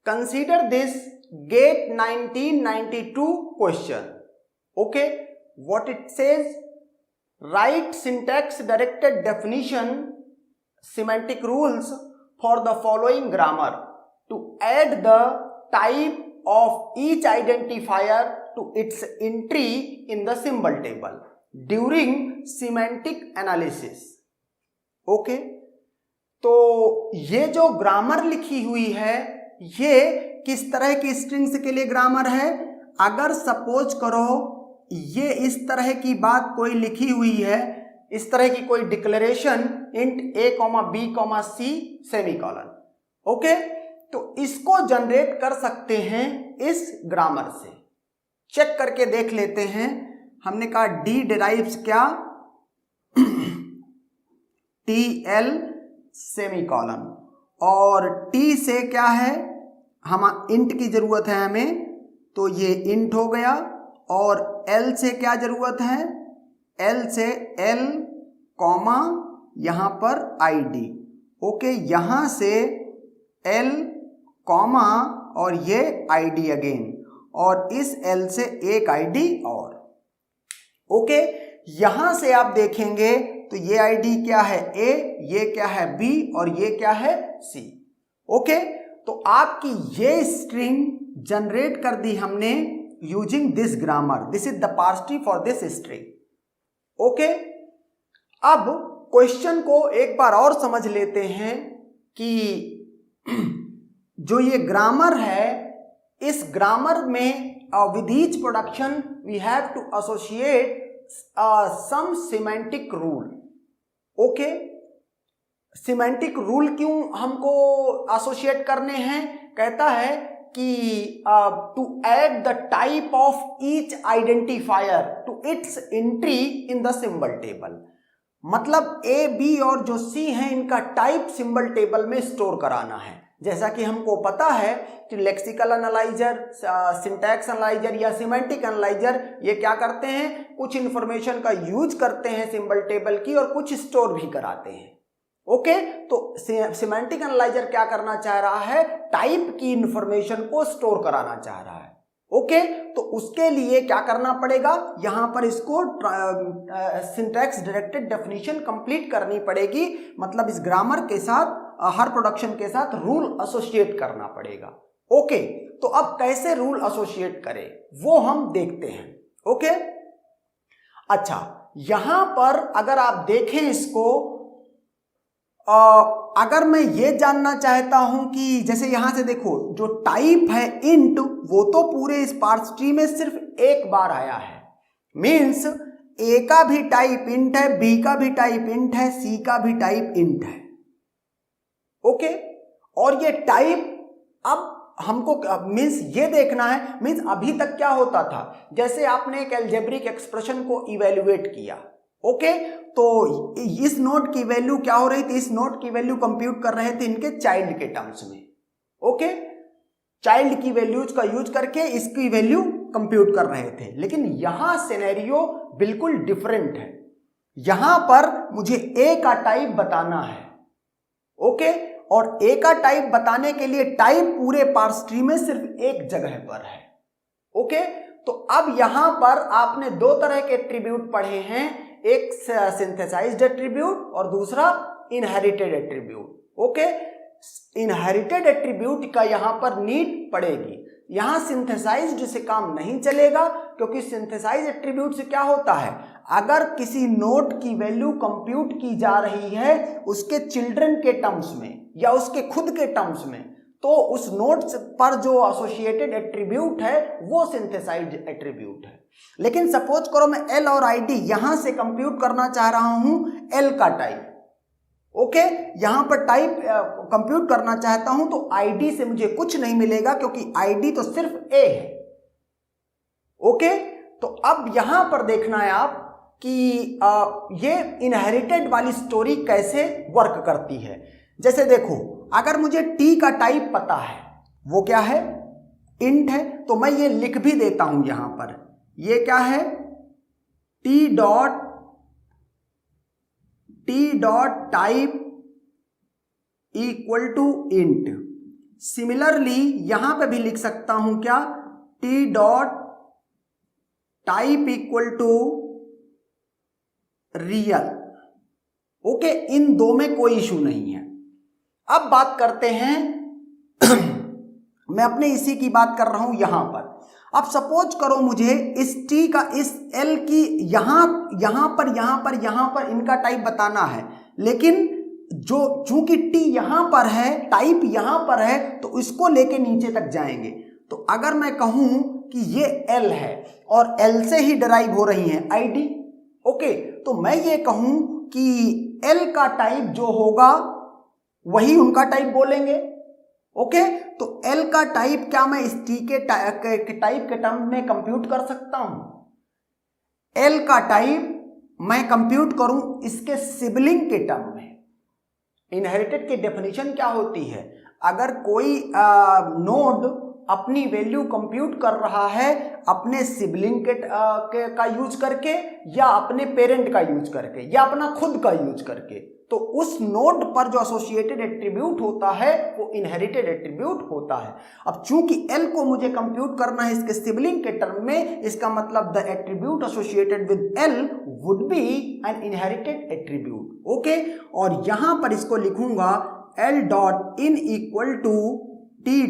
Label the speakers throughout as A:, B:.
A: consider this GATE 1992 question. Okay, what it says, write syntax directed definition semantic rules for the following grammar to add the type of each identifier to its entry in the symbol table during semantic analysis. Okay, तो ये जो grammar लिखी हुई है ये किस तरह की स्ट्रिंग्स के लिए ग्रामर है? अगर सपोज करो ये इस तरह की बात कोई लिखी हुई है, इस तरह की कोई declaration int a, b, c semicolon, okay, तो इसको जनरेट कर सकते हैं इस ग्रामर से। चेक करके देख लेते हैं। हमने कहा डी डिराइव्स क्या, TL सेमीकोलन, और T से क्या है, हम इंट की जरूरत है हमें, तो ये इंट हो गया। और L से क्या जरूरत है, L से L कॉमा यहां पर ID, ओके, यहां से L कॉमा और ये ID अगेन, और इस L से एक ID और, ओके। यहां से आप देखेंगे तो ये ID क्या है A, ये क्या है B और ये क्या है C, ओके। तो आपकी ये स्ट्रिंग जनरेट कर दी हमने using this grammar. This is the parse tree for this string, okay. अब क्वेश्चन को एक बार और समझ लेते हैं कि जो ये ग्रामर है, इस ग्रामर में with each production we have to associate some semantic rule, okay. Semantic rule क्यों हमको एसोसिएट करने हैं? कहता है कि to add the type of each identifier to its entry in the symbol table. मतलब A, B और जो C है इनका टाइप सिंबल टेबल में स्टोर कराना है। जैसा कि हमको पता है कि लेक्सिकल एनालाइजर, सिंटैक्स एनालाइजर या सिमेंटिक एनालाइजर ये क्या करते हैं, कुछ इंफॉर्मेशन का यूज करते हैं सिंबल टेबल की और कुछ स्टोर भी कराते हैं, ओके। तो सिमेंटिक एनालाइजर क्या करना चाह रहा है, टाइप की इंफॉर्मेशन को स्टोर कराना चाह रहा है, ओके। तो उसके लिए क्या करना पड़ेगा, यहां पर इसको सिंटैक्स डायरेक्टेड डेफिनेशन कंप्लीट करनी पड़ेगी। मतलब इस ग्रामर के साथ, हर प्रोडक्शन के साथ रूल एसोसिएट करना पड़ेगा, ओके। तो अब कैसे रूल एसोसिएट करें वो हम देखते हैं, ओके। अच्छा, यहां पर अगर आप देखें इसको, अगर मैं ये जानना चाहता हूं कि जैसे यहां से देखो जो टाइप है इंट, वो तो पूरे इस पार्स ट्री में सिर्फ एक बार आया है। मींस A का भी टाइप इंट है, B का भी टाइप इंट है, C का भी टाइप इंट है, ओके। और ये टाइप अब हमको मींस ये देखना है, मींस अभी तक क्या होता था, जैसे आपने एक अलजेब्रिक एक्सप्रेशन को इवेल्युएट किया, ओके। तो इस नोड की वैल्यू क्या हो रही थी, इस नोड की वैल्यू कंप्यूट कर रहे थे इनके चाइल्ड के टर्म्स में, ओके। चाइल्ड की वैल्यूज का यूज करके इसकी वैल्यू कंप्यूट कर रहे थे। लेकिन यहां सिनेरियो बिल्कुल डिफरेंट है। यहां पर मुझे ए का टाइप बताना है, ओके। और ए का टाइप बताने के लिए टाइप पूरे पार्स ट्री में सिर्फ एक जगह पर है, ओके। तो अब यहां पर आपने दो तरह के एट्रीब्यूट पढ़े हैं, एक सिंथेसाइज्ड एट्रीब्यूट और दूसरा inherited attribute, okay. Inherited attribute का यहां पर नीड पड़ेगी, यहां सिंथेसाइज्ड से काम नहीं चलेगा, क्योंकि सिंथेसाइज्ड एट्रीब्यूट से क्या होता है, अगर किसी नोड की वैल्यू कंप्यूट की जा रही है उसके चिल्ड्रन के टर्म्स में या उसके खुद के टर्म्स में, तो उस नोड पर जो एसोसिएटेड एट्रीब्यूट है वो सिंथेसाइज्ड एट्रीब्यूट है। लेकिन सपोज करो मैं L और ID यहां से कंप्यूट करना चाह रहा हूं L का टाइप, ओके। यहां पर टाइप कंप्यूट करना चाहता हूं तो ID से मुझे कुछ नहीं मिलेगा, क्योंकि ID तो सिर्फ A है, ओके। तो अब यहां पर देखना है आप कि ये इनहेरिटेड वाली स्टोरी कैसे वर्क करती है। जैसे देखो, अगर मुझे T का टाइप पता है, वो क्या है, इंट है, तो मैं ये लिख भी देता हूं यहां पर, ये क्या है, T dot type equal to int. Similarly यहां पे भी लिख सकता हूं क्या, T dot type equal to real. Okay, इन दो में कोई इशू नहीं है। अब बात करते हैं मैं अपने इसी की बात कर रहा हूं यहां पर। अब सपोज करो मुझे इस टी का, इस एल की यहां पर इनका टाइप बताना है, लेकिन जो चूंकि टी यहां पर है, टाइप यहां पर है, तो इसको लेके नीचे तक जाएंगे। तो अगर मैं कहूं कि ये एल है और एल से ही डिराइव हो रही है आईडी, ओके, तो मैं ये कहूं कि एल का टाइप जो होगा वही उनका टाइप बोलेंगे। ओके, तो एल का टाइप क्या मैं इस टी के टाइप के टर्म में कंप्यूट कर सकता हूं? एल का टाइप मैं कंप्यूट करूं इसके सिबलिंग के टर्म में। इनहेरिटेड की डेफिनेशन क्या होती है? अगर कोई नोड अपनी वैल्यू कंप्यूट कर रहा है अपने सिबलिंग का यूज करके, या अपने पेरेंट का यूज करके, या अपना खुद का यूज करके, तो उस नोड पर जो एसोसिएटेड एट्रीब्यूट होता है वो इनहेरिटेड एट्रीब्यूट होता है। अब चूंकि एल को मुझे कंप्यूट करना है इसके सिबलिंग के टर्म में, इसका मतलब the attribute associated with L would be an inherited attribute. Okay, और यहां पर इसको लिखूंगा L dot in equal to T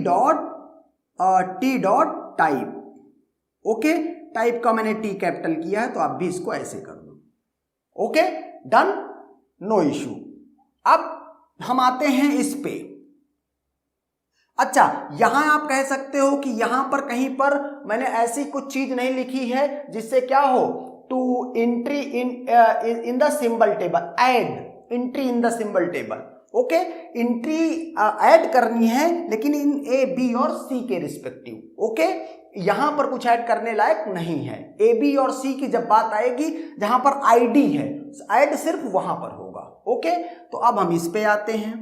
A: dot type. Okay, type का मैंने टी कैपिटल किया है, तो आप भी इसको ऐसे कर दो। Okay, done, no issue. अब हम आते हैं इस पे। अच्छा, यहां आप कह सकते हो कि यहां पर कहीं पर मैंने ऐसी कुछ चीज नहीं लिखी है जिससे क्या हो, to entry in the symbol table, add entry in the symbol table. Okay, entry add करनी है लेकिन इन ए, बी और सी के रिस्पेक्टिव। ओके, यहां पर कुछ ऐड करने लायक नहीं है। ए, बी और सी की जब बात आएगी जहां पर आईडी है, ऐड सिर्फ वहां पर होगा। ओके, तो अब हम इस पे आते हैं।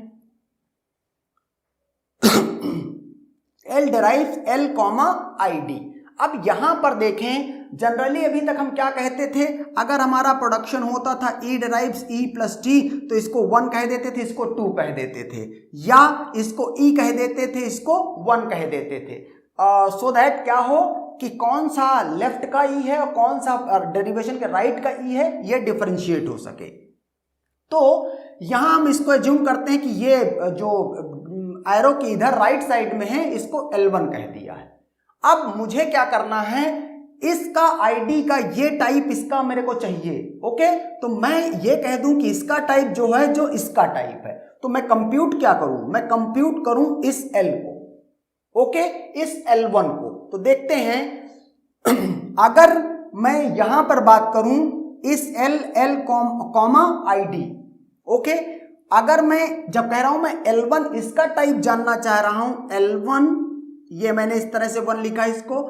A: L derives L comma ID. अब यहां पर देखें, जनरली अभी तक हम क्या कहते थे, अगर हमारा प्रोडक्शन होता था ई डिराइव्स ई प्लस टी, तो इसको 1 कह देते थे, इसको 2 कह देते थे, या इसको ई कह देते थे, इसको 1 कह देते थे, सो दैट क्या हो कि कौन सा लेफ्ट का ई है और कौन सा डेरिवेशन के राइट का ई है ये डिफरेंशिएट हो सके। तो यहां हम इसको एज्यूम करते हैं कि ये जो एरो की इधर राइट साइड में है इसको L1 कह दिया है। अब मुझे क्या करना है, इसका आईडी का ये टाइप इसका मेरे को चाहिए। ओके, तो मैं ये कह दूं कि इसका टाइप जो है जो इसका टाइप है, तो मैं कंप्यूट क्या करूं, मैं कंप्यूट करूं इस L को। ओके, इस L1 को। तो देखते हैं अगर मैं यहां पर बात करूं इस L कॉमा आईडी। ओके, अगर मैं जब कह रहा हूं मैं L1 इसका टाइप जानना चाह रहा हूं, L1 ये मैंने इस तरह से 1 लिखा है इसको,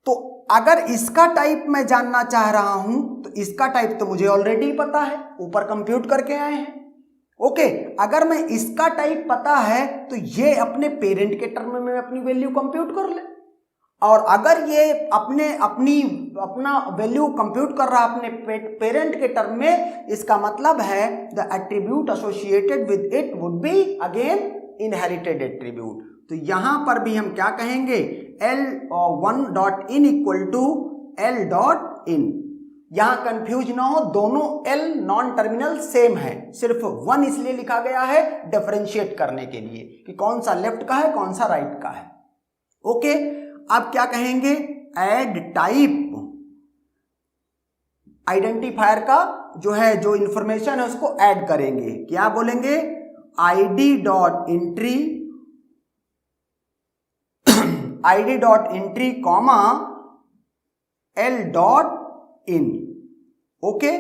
A: तो अगर इसका टाइप मैं जानना चाह रहा हूं तो इसका टाइप तो मुझे ऑलरेडी पता है, ऊपर कंप्यूट करके आए हैं। ओके, अगर मैं इसका टाइप पता है तो ये अपने पेरेंट के टर्म में अपनी वैल्यू कंप्यूट कर ले, और अगर ये अपना वैल्यू कंप्यूट कर रहा अपने पेरेंट के टर्म में, इसका मतलब है the attribute associated with it would be again inherited attribute. तो यहां पर भी हम क्या कहेंगे, L1 dot in equal to L dot in. यहां कंफ्यूज ना हो, दोनों L नॉन टर्मिनल सेम है, सिर्फ 1 इसलिए लिखा गया है डिफरेंशिएट करने के लिए कि कौन सा लेफ्ट का है कौन सा राइट का है। ओके, अब क्या कहेंगे, ऐड टाइप आइडेंटिफायर का जो है जो इंफॉर्मेशन है उसको ऐड करेंगे। क्या बोलेंगे, ID dot entry comma L dot इन। ओके,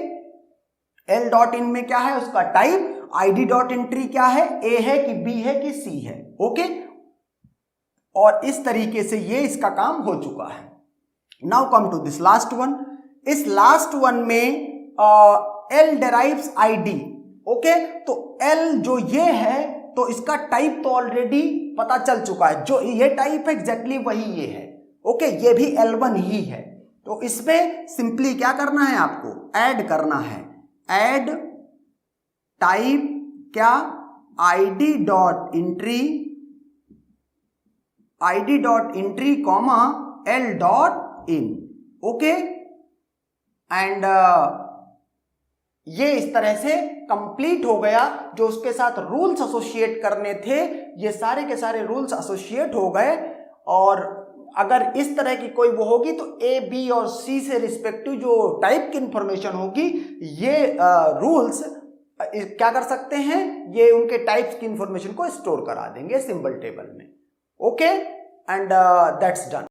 A: L डॉट इन में क्या है उसका टाइप, आईडी डॉट एंट्री क्या है, A है कि B है कि C है। ओके, और इस तरीके से ये इसका काम हो चुका है। Now come to this last one. इस लास्ट वन में L डिराइव्स आईडी। ओके, तो L जो ये है तो इसका टाइप तो ऑलरेडी पता चल चुका है, जो ये टाइप है एग्जैक्टली वही ये है। ओके, ये भी L1 ही है। तो इसमें सिंपली क्या करना है, आपको ऐड करना है, ऐड टाइप क्या, ID dot entry id dot entry comma l dot in. Okay, and ये इस तरह से कंप्लीट हो गया। जो उसके साथ रूल्स एसोसिएट करने थे ये सारे के सारे रूल्स एसोसिएट हो गए। और अगर इस तरह की कोई वो होगी तो ए, बी और सी से रिस्पेक्टिव जो टाइप की इंफॉर्मेशन होगी ये रूल्स क्या कर सकते हैं, ये उनके टाइप्स की इंफॉर्मेशन को स्टोर करा देंगे सिंबल टेबल में। Okay, and that's done.